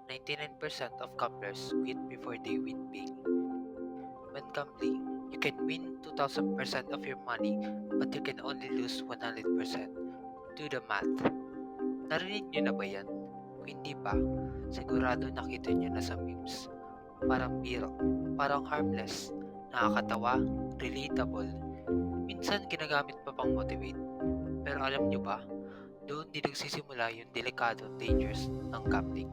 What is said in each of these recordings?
99% of gamblers quit before they win big. When gambling, you can win 2000% of your money but you can only lose 100%. Do the math. Narinig nyo na ba yan? Kung hindi pa, sigurado nakita nyo na sa memes. Parang biro, parang harmless, nakakatawa, relatable, minsan ginagamit pa pang motivate. Pero alam nyo ba, doon din nagsisimula yung delikado dangers ng gambling.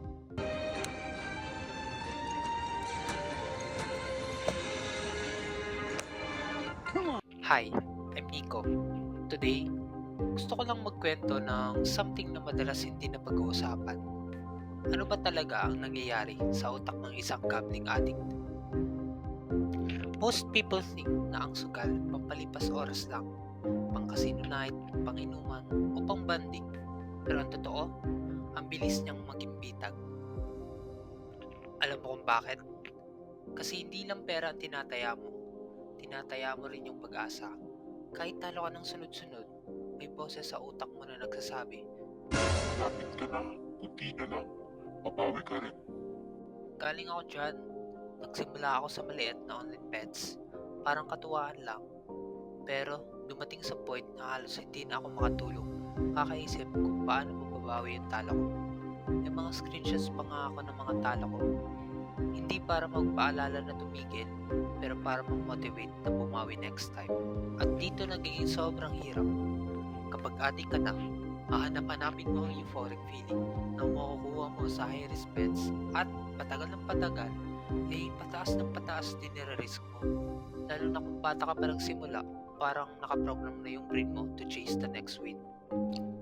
Hi, I'm Nico. Today, gusto ko lang magkwento ng something na madalas hindi na pag-uusapan. Ano ba talaga ang nangyayari sa utak ng isang gambling addict? Most people think na ang sugal pampalipas oras lang, pang casino night, pang inuman, o pang banding. Pero ang totoo, ang bilis niyang maging bitag. Alam mo kung bakit? Kasi hindi lang pera ang tinataya mo rin yung pag-asa. Kahit talo ka ng sunod-sunod, may boses sa utak mo na nagsasabi, Lapit ka na, kunti na lang, mabawi ka rin. galing ako dyan. Nagsimula ako sa maliit na online bets. Parang katuwaan lang. Pero dumating sa point na halos hindi na ako makatulog. Kakaisip kung paano mababawi yung talo ko. May mga screenshots pa nga ako ng mga talo ko. Hindi para magpaalala na tumigil, pero para mag-motivate na bumawi next time. At dito nagiging sobrang hirap. Kapag addict ka na, hahanap-hanapin mo ang euphoric feeling na makukuha mo sa high-risk bets at patagal ng patagal, ay pataas ng pataas din nire-risk mo. Lalo na kung bata ka pa simula, parang nakaprogram na yung brain mo to chase the next win.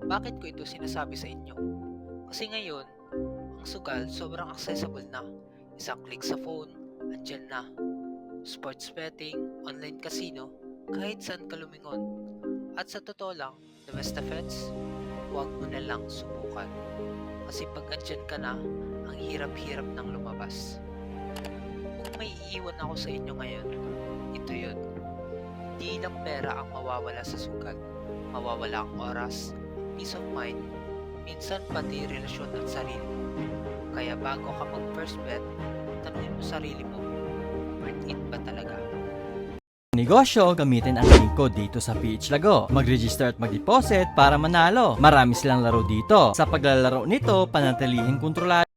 Bakit ko ito sinasabi sa inyo? Kasi ngayon, ang sugal sobrang accessible na. Isang click sa phone, andyan na. Sports betting, online casino, kahit saan ka lumingon. At sa totoo lang, the best offense, huwag mo na lang subukan. Kasi pag andyan ka na, ang hirap-hirap nang lumabas. Kung may iiwan ako sa inyo ngayon, ito yun. Hindi lang pera ang mawawala sa sugal. Mawawala ang oras, peace of mind, minsan pati relasyon at sarili mo. Kaya bago ka mag-first bet, tanungin mo sarili mo, worth it ba talaga? Negosyo, gamitin ang link ko dito sa PH Lago. Mag-register at mag-deposit para manalo. Marami silang laro dito. Sa paglalaro nito, panatilihin kontrolado